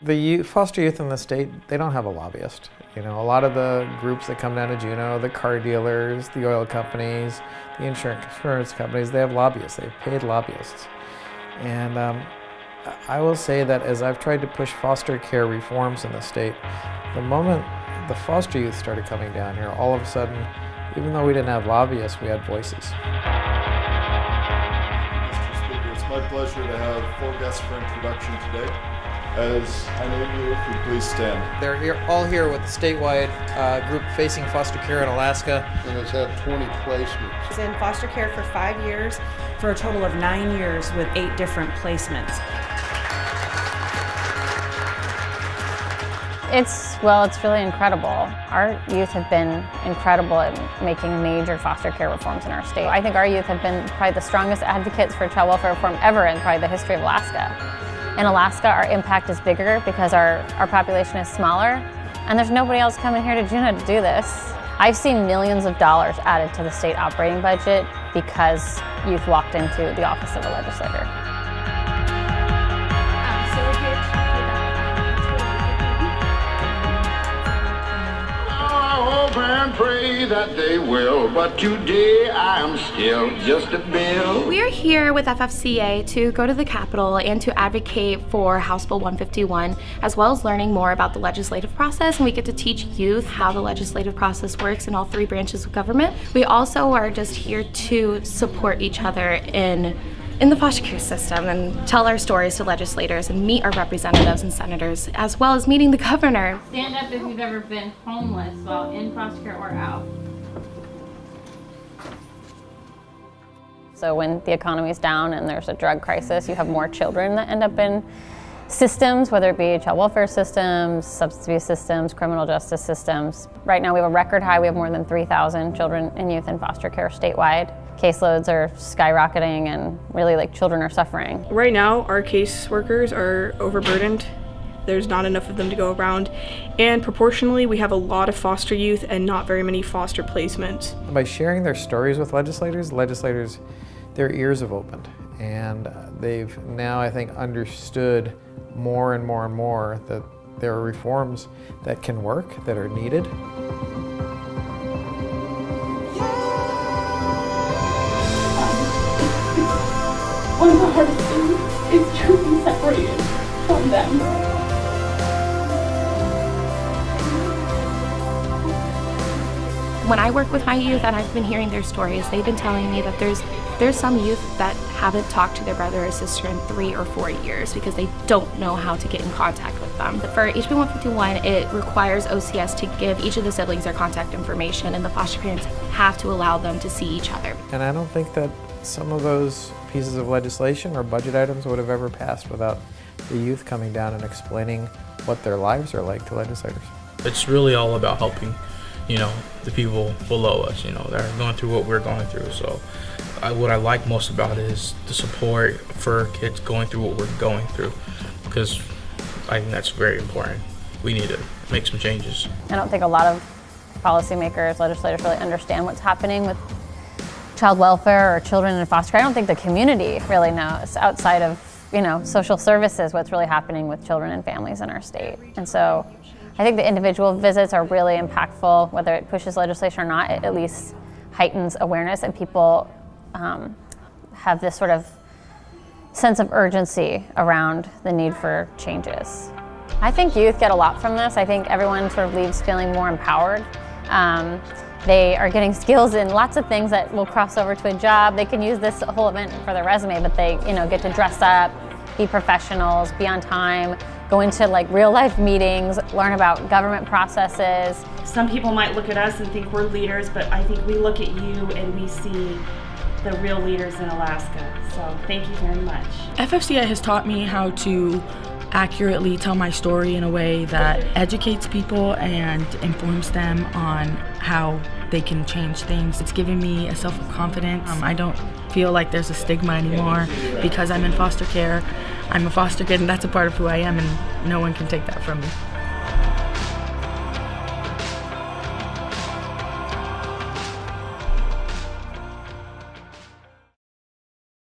Foster youth in the state, they don't have a lobbyist. You know, a lot of the groups that come down to Juneau, the car dealers, the oil companies, the insurance companies, they have lobbyists. They've paid lobbyists. And I will say that as I've tried to push foster care reforms in the state, the moment the foster youth started coming down here, all of a sudden, even though we didn't have lobbyists, we had voices. Mr. Speaker, it's my pleasure to have 4 guests for introduction today. As I name you, if you please stand. They're all here with the statewide group facing foster care in Alaska. And has had 20 placements. He's in foster care for 5 years, for a total of 9 years with 8 different placements. It's really incredible. Our youth have been incredible at making major foster care reforms in our state. I think our youth have been probably the strongest advocates for child welfare reform ever in probably the history of Alaska. In Alaska, our impact is bigger because our population is smaller, and there's nobody else coming here to Juneau to do this. I've seen millions of dollars added to the state operating budget because youth walked into the office of a legislator. And pray that they will, but today I am still just a bill. We are here with FFCA to go to the Capitol and to advocate for House Bill 151, as well as learning more about the legislative process, and we get to teach youth how the legislative process works in all 3 branches of government. We also are just here to support each other in the foster care system and tell our stories to legislators and meet our representatives and senators, as well as meeting the governor. Stand up if you've ever been homeless while in foster care or out. So when the economy's down and there's a drug crisis, you have more children that end up in systems, whether it be child welfare systems, substance abuse systems, criminal justice systems. Right now we have a record high. We have more than 3,000 children and youth in foster care statewide. Caseloads are skyrocketing and really children are suffering. Right now our caseworkers are overburdened. There's not enough of them to go around, and proportionally we have a lot of foster youth and not very many foster placements. By sharing their stories with legislators, their ears have opened, and they've now, I think, understood more and more and more that there are reforms that can work, that are needed. One of the hardest things is truly separated from them. When I work with my youth and I've been hearing their stories, they've been telling me that there's some youth that haven't talked to their brother or sister in 3 or 4 years because they don't know how to get in contact with them. But for HB 151, it requires OCS to give each of the siblings their contact information, and the foster parents have to allow them to see each other. And I don't think that some of those pieces of legislation or budget items would have ever passed without the youth coming down and explaining what their lives are like to legislators. It's really all about helping, the people below us, that are going through what we're going through. So what I like most about it is the support for kids going through what we're going through, because I think that's very important. We need to make some changes. I don't think a lot of policymakers, legislators really understand what's happening with child welfare or children in foster care. I don't think the community really knows outside of, social services what's really happening with children and families in our state. And so I think the individual visits are really impactful. Whether it pushes legislation or not, it at least heightens awareness, and people have this sort of sense of urgency around the need for changes. I think youth get a lot from this. I think everyone sort of leaves feeling more empowered. They are getting skills in lots of things that will cross over to a job. They can use this whole event for their resume, but they get to dress up, be professionals, be on time, go into real life meetings, learn about government processes. Some people might look at us and think we're leaders, but I think we look at you and we see the real leaders in Alaska. So thank you very much. FFCA has taught me how to accurately tell my story in a way that educates people and informs them on how they can change things. It's given me a self-confidence. I don't feel like there's a stigma anymore because I'm in foster care. I'm a foster kid, and that's a part of who I am, and no one can take that from me.